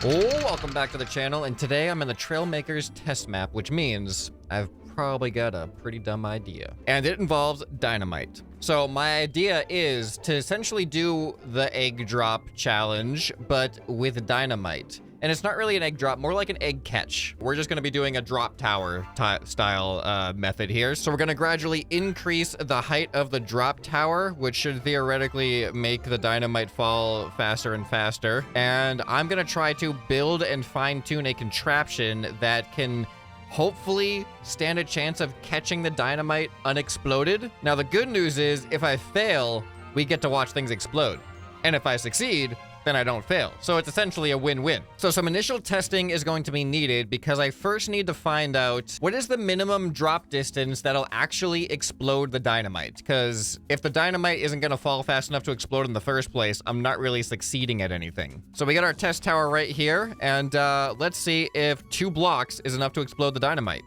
Welcome back to the channel, and today I'm in the Trailmakers test map, which means I've probably got a pretty dumb idea. And it involves dynamite. So my idea is to essentially do the egg drop challenge, but with dynamite. And it's not really an egg drop, more like an egg catch. We're just gonna be doing a drop tower style method here. So we're gonna gradually increase the height of the drop tower, which should theoretically make the dynamite fall faster and faster. And I'm gonna try to build and fine tune a contraption that can hopefully stand a chance of catching the dynamite unexploded. Now, the good news is if I fail, we get to watch things explode. And if I succeed, then I don't fail. So it's essentially a win-win. So some initial testing is going to be needed because I first need to find out what is the minimum drop distance that'll actually explode the dynamite. Because if the dynamite isn't gonna fall fast enough to explode in the first place, I'm not really succeeding at anything. So we got our test tower right here, and let's see if 2 blocks is enough to explode the dynamite.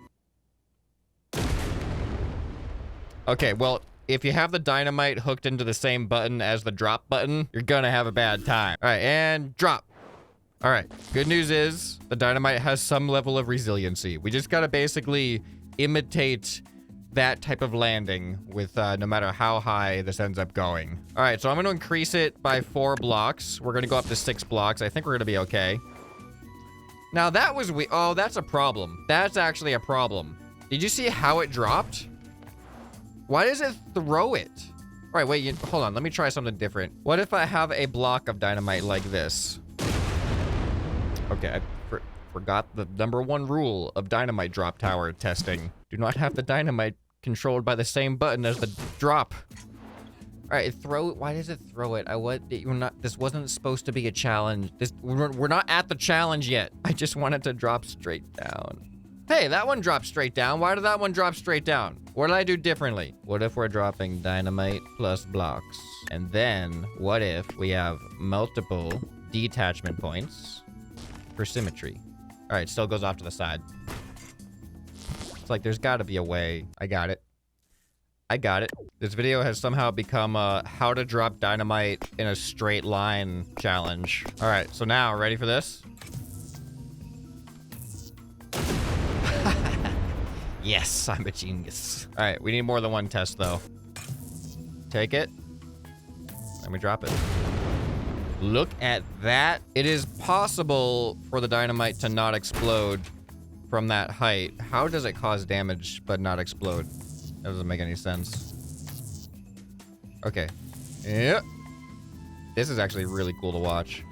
Okay, well, if you have the dynamite hooked into the same button as the drop button, you're gonna have a bad time. All right, and drop. All right, good news is the dynamite has some level of resiliency. We just gotta basically imitate that type of landing with no matter how high this ends up going. All right, so I'm gonna increase it by 4 blocks. We're gonna go up to 6 blocks. I think we're gonna be okay. Now that was oh, that's a problem. That's actually a problem. Did you see how it dropped? Why does it throw it? All right, wait, hold on. Let me try something different. What if I have a block of dynamite like this? Okay, I forgot the #1 rule of dynamite drop tower testing. Do not have the dynamite controlled by the same button as the drop. All right, why does it throw it? This wasn't supposed to be a challenge. We're not at the challenge yet. I just wanted to drop straight down. Hey, that one dropped straight down. Why did that one drop straight down? What did I do differently? What if we're dropping dynamite plus blocks? And then what if we have multiple detachment points for symmetry? All right, still goes off to the side. It's like there's got to be a way. I got it. I got it. This video has somehow become a how to drop dynamite in a straight line challenge. All right, so now, ready for this? Yes, I'm a genius. All right, we need more than one test, though. Take it. Let me drop it. Look at that. It is possible for the dynamite to not explode from that height. How does it cause damage but not explode? That doesn't make any sense. Okay. Yep. This is actually really cool to watch.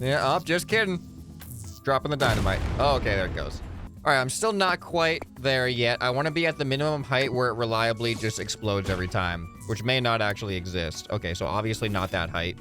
Yeah, just kidding. Dropping the dynamite. Oh, okay, there it goes. All right, I'm still not quite there yet. I want to be at the minimum height where it reliably just explodes every time, which may not actually exist. Okay, so obviously not that height.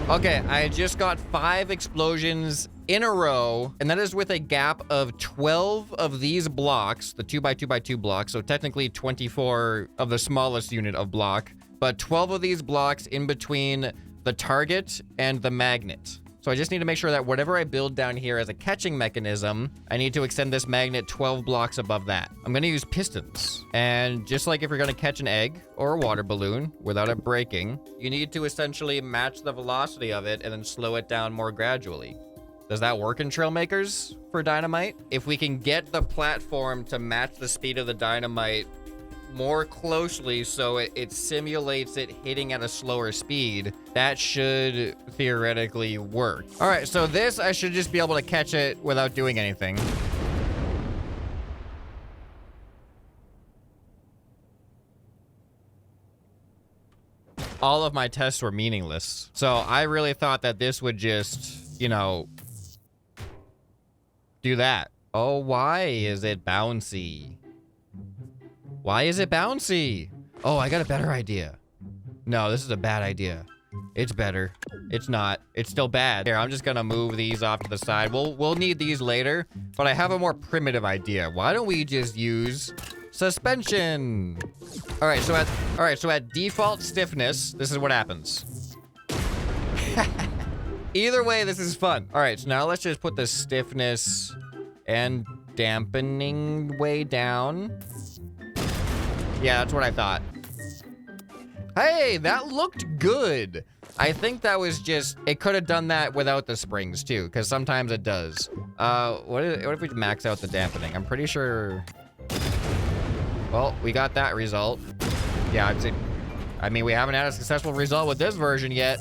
Okay, I just got 5 explosions in a row, and that is with a gap of 12 of these blocks, the 2x2x2 blocks, so technically 24 of the smallest unit of block, but 12 of these blocks in between the target and the magnet. So I just need to make sure that whatever I build down here as a catching mechanism, I need to extend this magnet 12 blocks above that. I'm gonna use pistons. And just like if you're gonna catch an egg or a water balloon without it breaking, you need to essentially match the velocity of it and then slow it down more gradually. Does that work in Trailmakers for dynamite? If we can get the platform to match the speed of the dynamite more closely so it simulates it hitting at a slower speed, that should theoretically work. All right, so this, I should just be able to catch it without doing anything. All of my tests were meaningless. So I really thought that this would just, you know, do that. Oh, why is it bouncy? Why is it bouncy? Oh, I got a better idea. No, this is a bad idea. It's better. It's not. It's still bad. Here, I'm just gonna move these off to the side. We'll need these later, but I have a more primitive idea. Why don't we just use suspension? All right, so at default stiffness, this is what happens. Either way, this is fun. All right, so now let's just put the stiffness and dampening way down. Yeah, that's what I thought. Hey, that looked good. I think that was just, it could have done that without the springs too, because sometimes it does. What if we max out the dampening? I'm pretty sure, well, we got that result. Yeah, I mean, we haven't had a successful result with this version yet.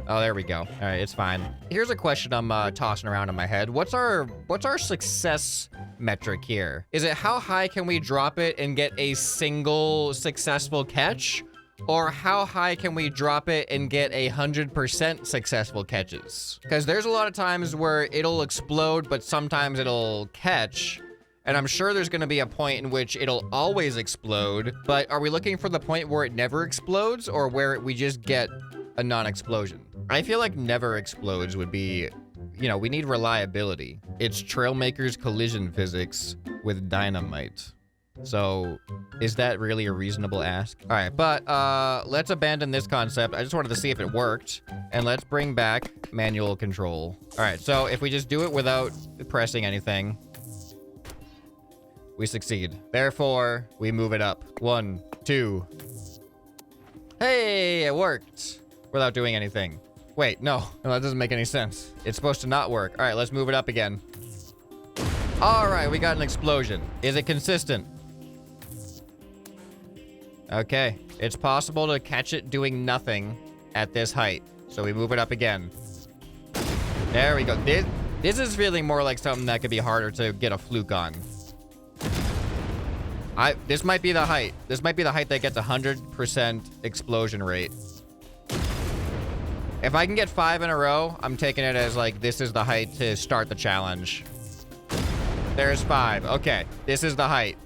Oh, there we go. All right, it's fine. Here's a question I'm tossing around in my head. What's our success metric here? Is it how high can we drop it and get a single successful catch? Or how high can we drop it and get 100% successful catches? Because there's a lot of times where it'll explode, but sometimes it'll catch. And I'm sure there's gonna be a point in which it'll always explode, but are we looking for the point where it never explodes or where we just get a non-explosion? I feel like never explodes would be, you know, we need reliability. It's Trailmakers collision physics with dynamite. So is that really a reasonable ask? All right, but let's abandon this concept. I just wanted to see if it worked, and let's bring back manual control. All right, so if we just do it without pressing anything, we succeed. Therefore, we move it up. 1, 2. Hey, it worked without doing anything. Wait, no, that doesn't make any sense. It's supposed to not work. All right, let's move it up again. All right, we got an explosion. Is it consistent? Okay, it's possible to catch it doing nothing at this height. So we move it up again. There we go. This is feeling more like something that could be harder to get a fluke on. This might be the height. This might be the height that gets 100% explosion rate. If I can get 5 in a row, I'm taking it as like, this is the height to start the challenge. There's 5. Okay, this is the height.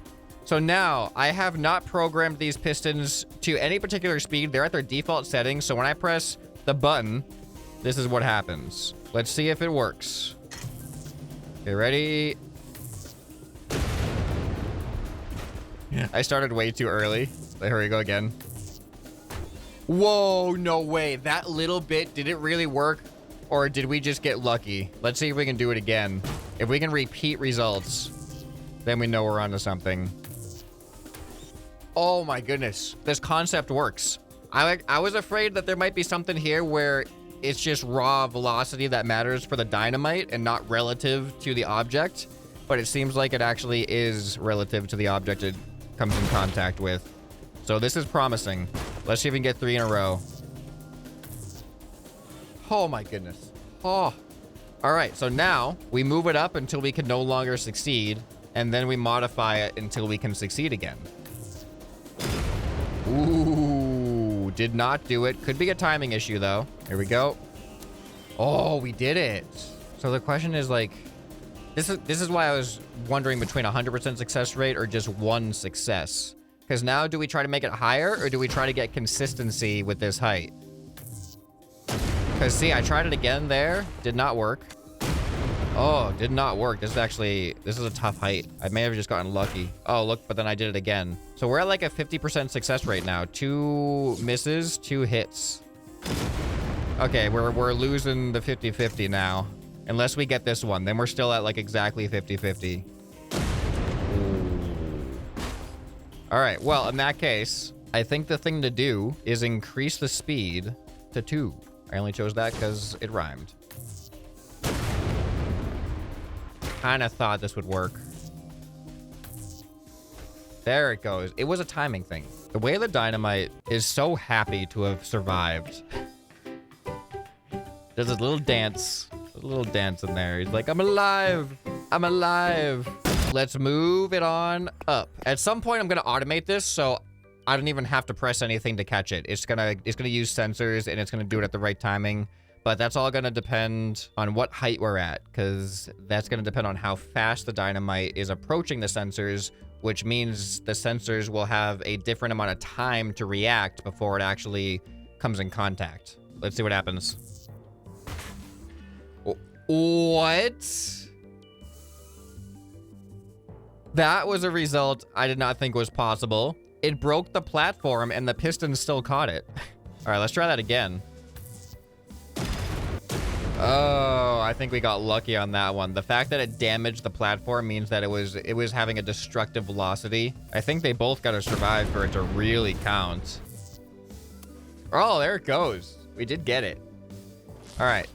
So now I have not programmed these pistons to any particular speed. They're at their default settings. So when I press the button, this is what happens. Let's see if it works. Okay, ready? I started way too early. Here we go again. Whoa, no way. That little bit, did it really work? Or did we just get lucky? Let's see if we can do it again. If we can repeat results, then we know we're onto something. Oh my goodness. This concept works. I was afraid that there might be something here where it's just raw velocity that matters for the dynamite and not relative to the object. But it seems like it actually is relative to the object it comes in contact with. So this is promising. Let's see if we can get 3 in a row. Oh my goodness. Oh. All right, so now we move it up until we can no longer succeed, and then we modify it until we can succeed again. Ooh, did not do it. Could be a timing issue though. Here we go. Oh, we did it. So the question is like, this is why I was wondering between 100% success rate or just 1 success. Because now do we try to make it higher or do we try to get consistency with this height? Because see, I tried it again there. Did not work. Oh, did not work. This is a tough height. I may have just gotten lucky. Oh, look, but then I did it again. So we're at like a 50% success rate now. 2 misses, 2 hits. Okay, we're losing the 50-50 now. Unless we get this one, then we're still at like exactly 50-50. All right, well, in that case, I think the thing to do is increase the speed to 2. I only chose that because it rhymed. Kind of thought this would work. There it goes. It was a timing thing. The way the dynamite is so happy to have survived. There's a little dance in there. He's like, I'm alive. I'm alive. Let's move it on up. At some point, I'm gonna automate this, so I don't even have to press anything to catch it. It's gonna use sensors and it's gonna do it at the right timing. But that's all gonna depend on what height we're at, because that's gonna depend on how fast the dynamite is approaching the sensors, which means the sensors will have a different amount of time to react before it actually comes in contact. Let's see what happens. What? That was a result I did not think was possible. It broke the platform and the piston still caught it. All right, let's try that again. Oh, I think we got lucky on that one. The fact that it damaged the platform means that it was having a destructive velocity. I think they both got to survive for it to really count. Oh, there it goes. We did get it. All right.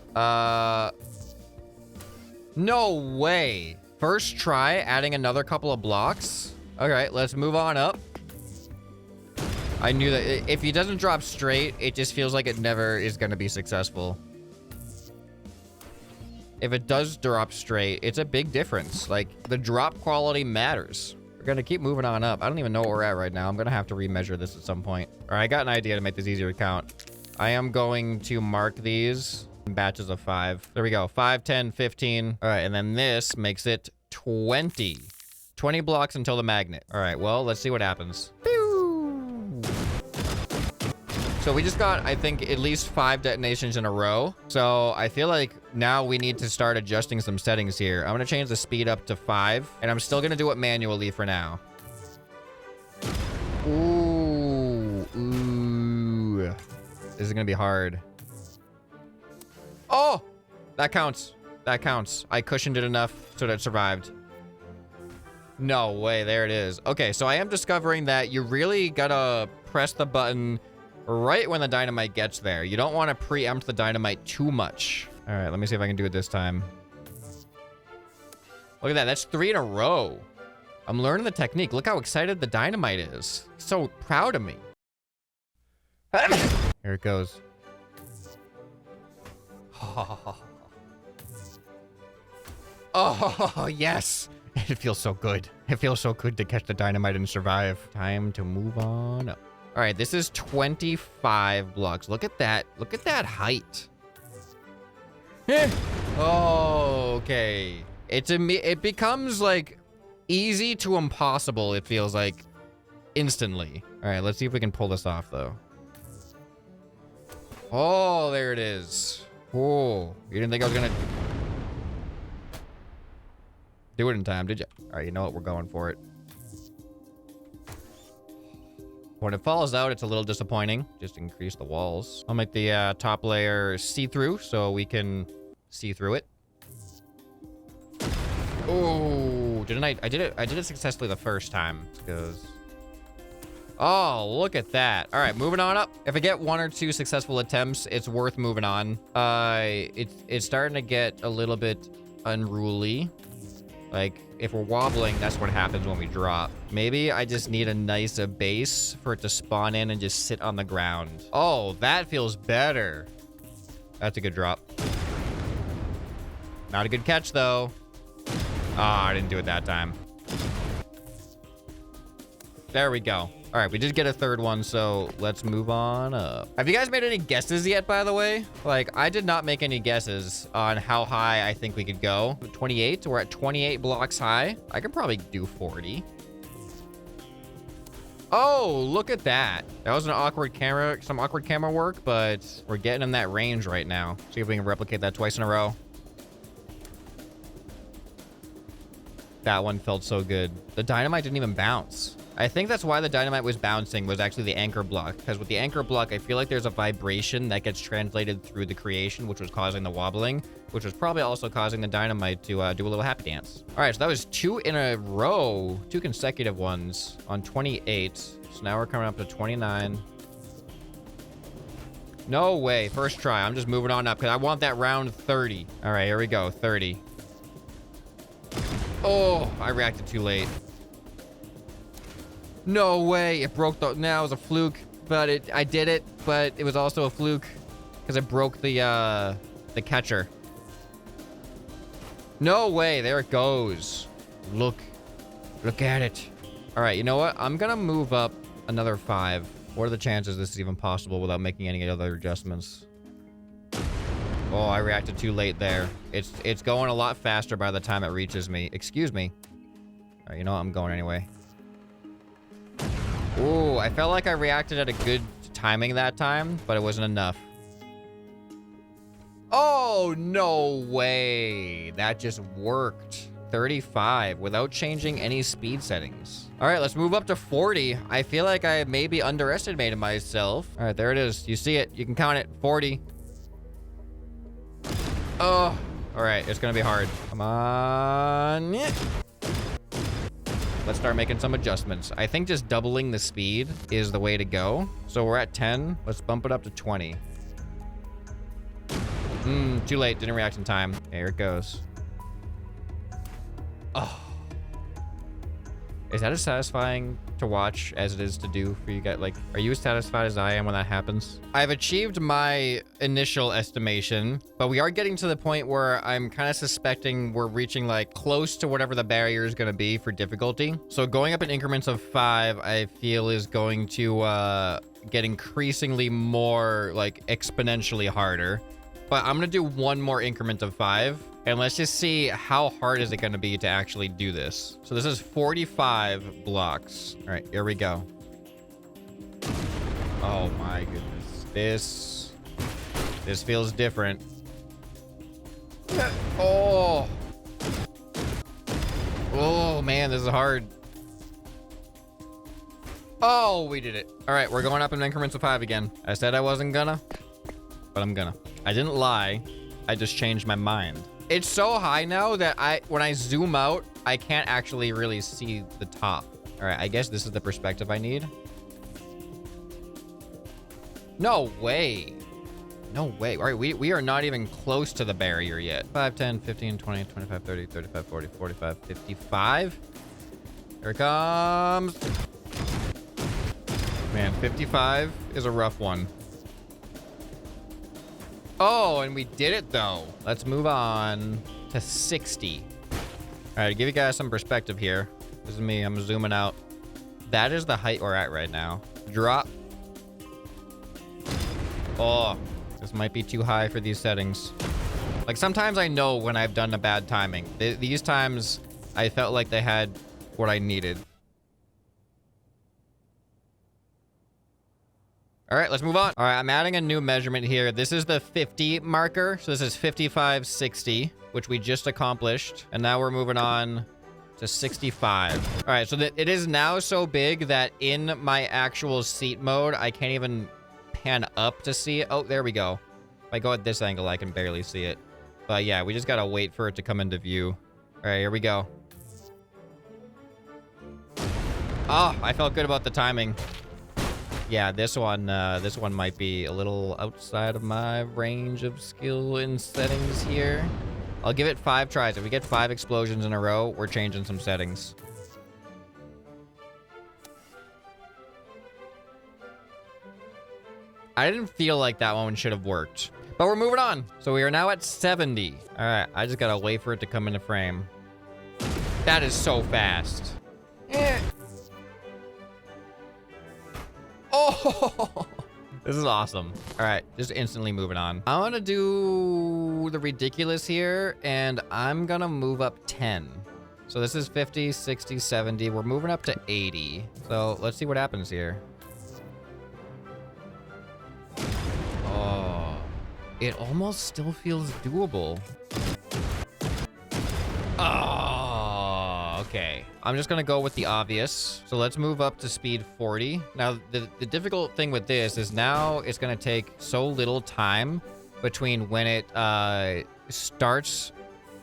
No way. First try, adding another couple of blocks. All right, let's move on up. I knew that if he doesn't drop straight, it just feels like it never is going to be successful. If it does drop straight, it's a big difference. Like, the drop quality matters. We're going to keep moving on up. I don't even know what we're at right now. I'm going to have to remeasure this at some point. All right, I got an idea to make this easier to count. I am going to mark these in batches of 5. There we go. 5, 10, 15. All right, and then this makes it 20. 20 blocks until the magnet. All right, well, let's see what happens. So we just got, I think, at least 5 detonations in a row. So I feel like now we need to start adjusting some settings here. I'm going to change the speed up to 5, and I'm still going to do it manually for now. Ooh. This is going to be hard. Oh, that counts. That counts. I cushioned it enough so that it survived. No way. There it is. Okay, so I am discovering that you really got to press the button right when the dynamite gets there. You don't want to preempt the dynamite too much. All right, let me see if I can do it this time. Look at that. That's 3 in a row. I'm learning the technique. Look how excited the dynamite is. He's so proud of me. Here it goes. Oh, yes. It feels so good. It feels so good to catch the dynamite and survive. Time to move on up. All right, this is 25 blocks. Look at that. Look at that height. Oh, okay. It becomes like easy to impossible, it feels like, instantly. All right, let's see if we can pull this off, though. Oh, there it is. Oh, you didn't think I was going to do it in time, did you? All right, you know what? We're going for it. When it falls out, it's a little disappointing. Just increase the walls. I'll make the top layer see-through so we can see through it. Oh, didn't I did it successfully the first time. This goes. Oh, look at that. All right, moving on up. If I get 1 or 2 successful attempts, it's worth moving on. It's starting to get a little bit unruly. Like, if we're wobbling, that's what happens when we drop. Maybe I just need a nicer base for it to spawn in and just sit on the ground. Oh, that feels better. That's a good drop. Not a good catch, though. Ah, I didn't do it that time. There we go. All right, we did get a 3rd one, so let's move on up. Have you guys made any guesses yet, by the way? Like, I did not make any guesses on how high I think we could go. 28, we're at 28 blocks high. I could probably do 40. Oh, look at that. That was some awkward camera work, but we're getting in that range right now. See if we can replicate that twice in a row. That one felt so good. The dynamite didn't even bounce. I think that's why the dynamite was bouncing, was actually the anchor block. Because with the anchor block, I feel like there's a vibration that gets translated through the creation, which was causing the wobbling, which was probably also causing the dynamite to do a little happy dance. All right, so that was 2 in a row, 2 consecutive ones on 28. So now we're coming up to 29. No way, first try. I'm just moving on up because I want that round 30. All right, here we go, 30. Oh, I reacted too late. No way, it broke the, now it was a fluke, but I did it, but it was also a fluke because it broke the catcher. No way, there it goes. Look at it. All right, you know what? I'm gonna move up another 5. What are the chances this is even possible without making any other adjustments? Oh, I reacted too late there. It's going a lot faster by the time it reaches me. Excuse me. All right, you know what? I'm going anyway. Ooh, I felt like I reacted at a good timing that time, but it wasn't enough. Oh, no way. That just worked. 35 without changing any speed settings. All right, let's move up to 40. I feel like I maybe underestimated myself. All right, there it is. You see it. You can count it. 40. Oh, all right. It's going to be hard. Come on. let's start making some adjustments. I think just doubling the speed is the way to go. So we're at 10. Let's bump it up to 20. Too late. Didn't react in time. Okay, here it goes. Oh. Is that as satisfying to watch as it is to do for you guys? Like, are you as satisfied as I am when that happens? I've achieved my initial estimation, but we are getting to the point where I'm kind of suspecting we're reaching like close to whatever the barrier is going to be for difficulty. So going up in increments of 5, I feel is going to get increasingly more like exponentially harder. But I'm going to do one more increment of 5. And let's just see how hard is it going to be to actually do this. So this is 45 blocks. All right, here we go. Oh my goodness. This feels different. Oh. Oh man, this is hard. Oh, we did it. All right, we're going up in increments of 5 again. I said I wasn't gonna, but I'm gonna. I didn't lie. I just changed my mind. It's so high now that when I zoom out, I can't actually really see the top. All right, I guess this is the perspective I need. No way. No way. All right, we are not even close to the barrier yet. 5, 10, 15, 20, 25, 30, 35, 40, 45, 55. Here it comes. Man, 55 is a rough one. Oh, and we did it though. Let's move on to 60. All right, to give you guys some perspective here. This is me, I'm zooming out. That is the height we're at right now. Drop. Oh, this might be too high for these settings. Like sometimes I know when I've done a bad timing. These times I felt like they had what I needed. All right, let's move on. All right, I'm adding a new measurement here. This is the 50 marker. So this is 55, 60, which we just accomplished. And now we're moving on to 65. All right, so it is now so big that in my actual seat mode, I can't even pan up to see it. Oh, there we go. If I go at this angle, I can barely see it. But yeah, we just gotta wait for it to come into view. All right, here we go. Oh, I felt good about the timing. Yeah, this one might be a little outside of my range of skill and settings here. I'll give it 5 tries. If we get 5 explosions in a row, we're changing some settings. I didn't feel like that one should have worked, but we're moving on. So we are now at 70. All right, I just gotta wait for it to come into frame. That is so fast. Oh, this is awesome. All right, just instantly moving on. I'm gonna do the ridiculous here, and I'm gonna move up 10. So this is 50, 60, 70. We're moving up to 80. So let's see what happens here. Oh, it almost still feels doable. Oh, okay. I'm just gonna go with the obvious. So let's move up to speed 40. Now, the difficult thing with this is now it's gonna take so little time between when it starts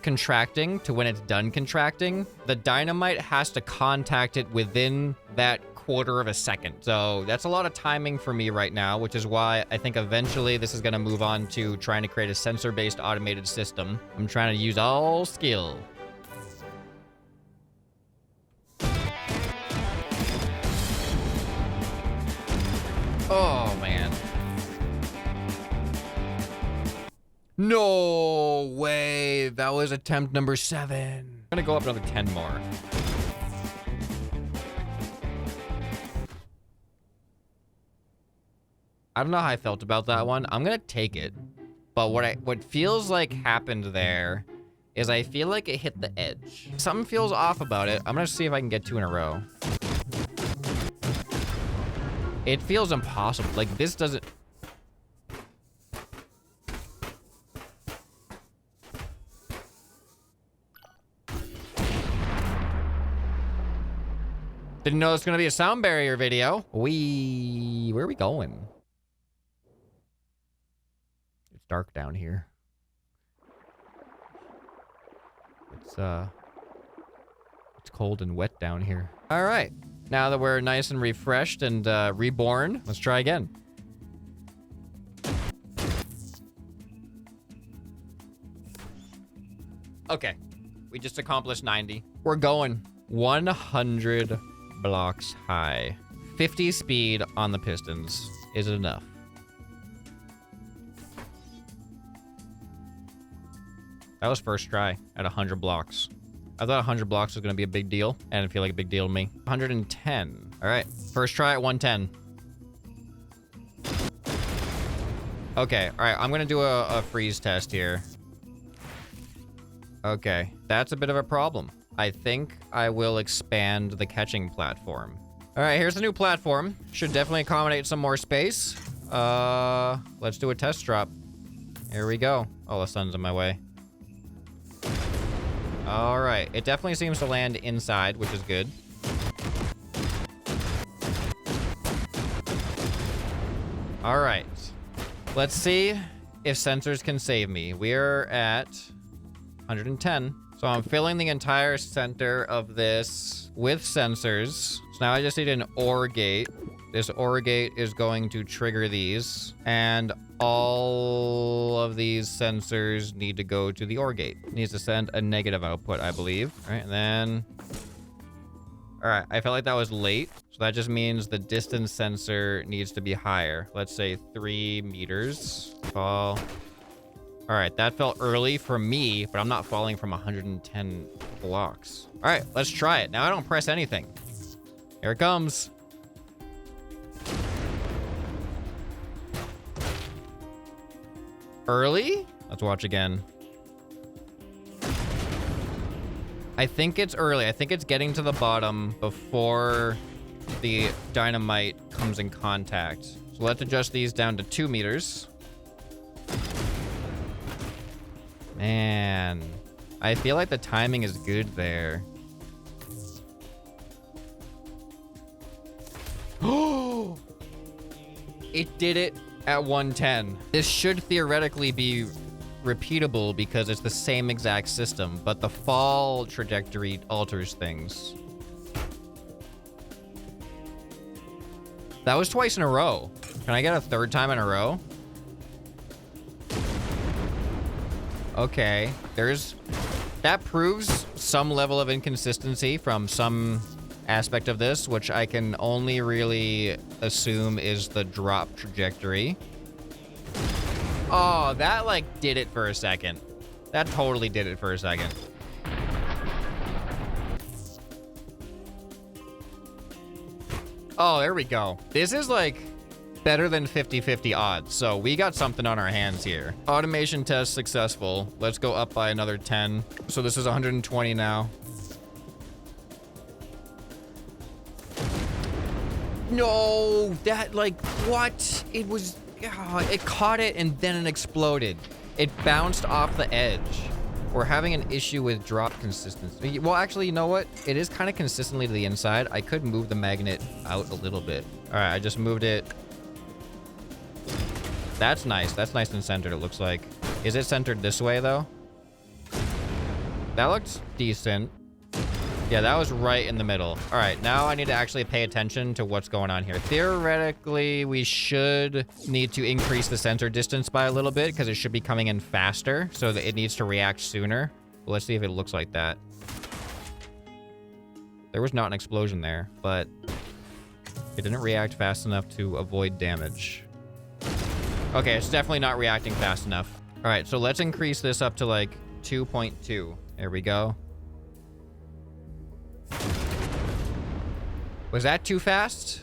contracting to when it's done contracting. The dynamite has to contact it within that quarter of a second. So that's a lot of timing for me right now, which is why I think eventually this is gonna move on to trying to create a sensor-based automated system. I'm trying to use all skill. Oh, man. No way. That was attempt number 7. I'm gonna go up another 10 more. I don't know how I felt about that one. I'm gonna take it. But what feels like happened there is I feel like it hit the edge. Something feels off about it. I'm gonna see if I can get 2 in a row. It feels impossible. Like, this doesn't... Didn't know it's gonna be a sound barrier video. Where are we going? It's dark down here. It's cold and wet down here. All right. Now that we're nice and refreshed and reborn, let's try again. Okay. We just accomplished 90. We're going 100 blocks high. 50 speed on the pistons. Is it enough? That was first try at 100 blocks. I thought 100 blocks was going to be a big deal. And it didn't feel like a big deal to me. 110. All right. First try at 110. Okay. All right. I'm going to do a freeze test here. Okay. That's a bit of a problem. I think I will expand the catching platform. All right. Here's the new platform. Should definitely accommodate some more space. Let's do a test drop. Here we go. Oh, the sun's in my way. All right. It definitely seems to land inside, which is good. All right. Let's see if sensors can save me. We're at 110. So I'm filling the entire center of this with sensors. So now I just need an OR gate. This OR gate is going to trigger these, and all of these sensors need to go to the OR gate. It needs to send a negative output, I believe. All right, and then... All right, I felt like that was late. So that just means the distance sensor needs to be higher. Let's say 3 meters. Fall. All right, that felt early for me, but I'm not falling from 110 blocks. All right, let's try it. Now I don't press anything. Here it comes. Early? Let's watch again. I think it's early. I think it's getting to the bottom before the dynamite comes in contact. So let's adjust these down to 2 meters. Man, I feel like the timing is good there. Oh, it did it at 110. This should theoretically be repeatable because it's the same exact system, but the fall trajectory alters things. That was twice in a row. Can I get a third time in a row? Okay, that proves some level of inconsistency from some aspect of this, which I can only really assume is the drop trajectory. Oh, that like did it for a second. That totally did it for a second. Oh, there we go. This is like better than 50-50 odds. So we got something on our hands here. Automation test successful. Let's go up by another 10. So this is 120 now. No, that like, what? It was, it caught it and then it exploded. It bounced off the edge. We're having an issue with drop consistency. Well, actually, you know what? It is kind of consistently to the inside. I could move the magnet out a little bit. All right, I just moved it. That's nice. That's nice and centered, it looks like. Is it centered this way, though? That looks decent. Yeah, that was right in the middle. All right, now I need to actually pay attention to what's going on here. Theoretically, we should need to increase the sensor distance by a little bit because it should be coming in faster so that it needs to react sooner. But let's see if it looks like that. There was not an explosion there, but it didn't react fast enough to avoid damage. Okay, it's definitely not reacting fast enough. All right, so let's increase this up to like 2.2. There we go. Was that too fast?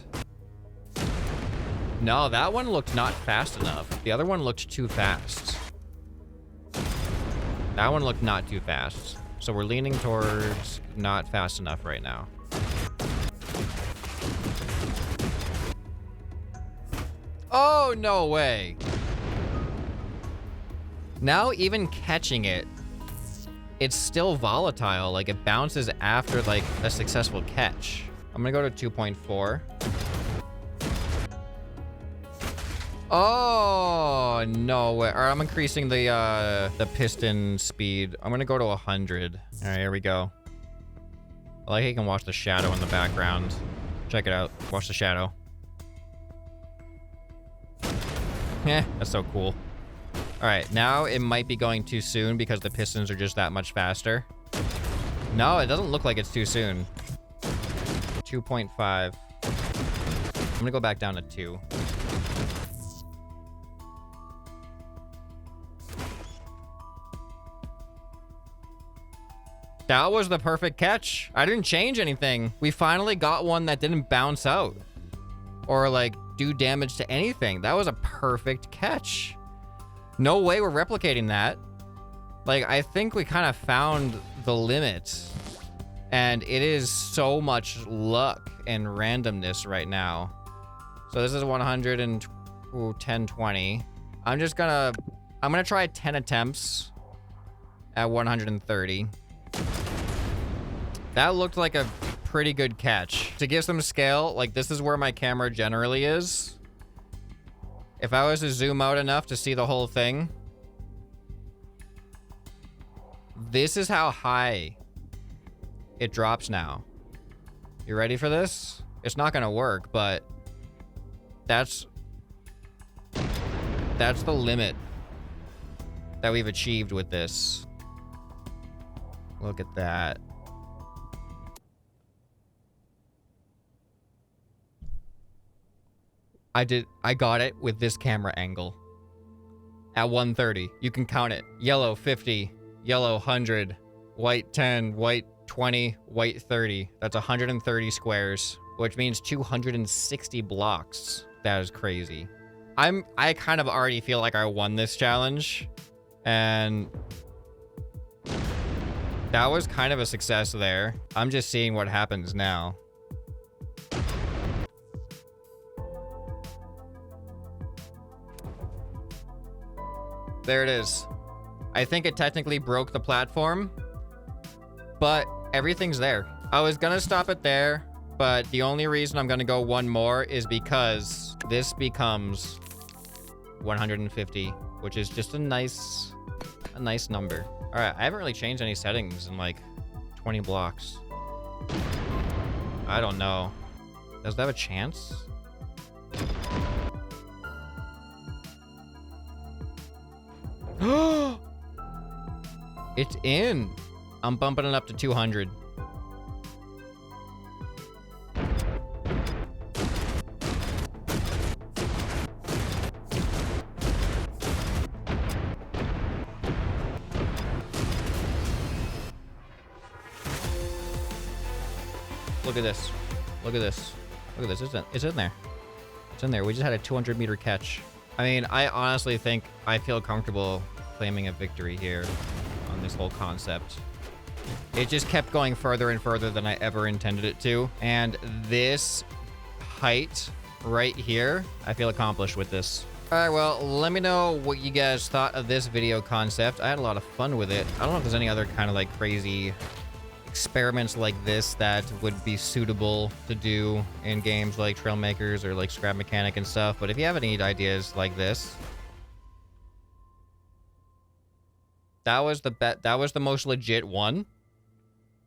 No, that one looked not fast enough. The other one looked too fast. That one looked not too fast. So we're leaning towards not fast enough right now. Oh, no way. Now even catching it, it's still volatile. Like it bounces after like a successful catch. I'm gonna go to 2.4. Oh, no way. All right, I'm increasing the piston speed. I'm gonna go to 100. All right, here we go. I like how you can watch the shadow in the background. Check it out. Watch the shadow. Yeah, that's so cool. All right, now it might be going too soon because the pistons are just that much faster. No, it doesn't look like it's too soon. 2.5. I'm gonna go back down to 2. That was the perfect catch. I didn't change anything. We finally got one that didn't bounce out or like do damage to anything. That was a perfect catch. No way we're replicating that. Like, I think we kind of found the limit, and it is so much luck and randomness right now. So this is 110, 20. I'm gonna try 10 attempts at 130. That looked like a pretty good catch. To give some scale, like this is where my camera generally is. If I was to zoom out enough to see the whole thing, this is how high it drops now. You ready for this? It's not gonna work, but that's the limit that we've achieved with this. Look at that. I got it with this camera angle. At 130. You can count it. Yellow 50, yellow 100, white 10, white 20, white 30. That's 130 squares, which means 260 blocks. That is crazy. I kind of already feel like I won this challenge, and that was kind of a success there. I'm just seeing what happens now. There it is. I think it technically broke the platform, but everything's there. I was gonna stop it there, but the only reason I'm gonna go one more is because this becomes 150, which is just a nice number. All right, I haven't really changed any settings in like 20 blocks. I don't know. Does that have a chance? It's in. I'm bumping it up to 200. Look at this. Look at this. Look at this. It's in there. It's in there. We just had a 200-meter catch. I mean, I honestly think I feel comfortable claiming a victory here on this whole concept. It just kept going further and further than I ever intended it to. And this height right here, I feel accomplished with this. All right, well, let me know what you guys thought of this video concept. I had a lot of fun with it. I don't know if there's any other kind of like crazy experiments like this that would be suitable to do in games like Trailmakers or like Scrap Mechanic and stuff. But if you have any ideas like this, that was the most legit one.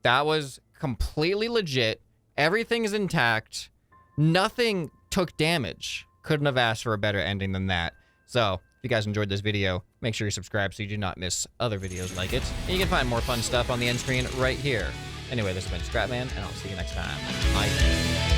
That was completely legit. Everything is intact. Nothing took damage. Couldn't have asked for a better ending than that. So, if you guys enjoyed this video, make sure you subscribe so you do not miss other videos like it. And you can find more fun stuff on the end screen right here. Anyway, this has been ScrapMan, and I'll see you next time. Bye.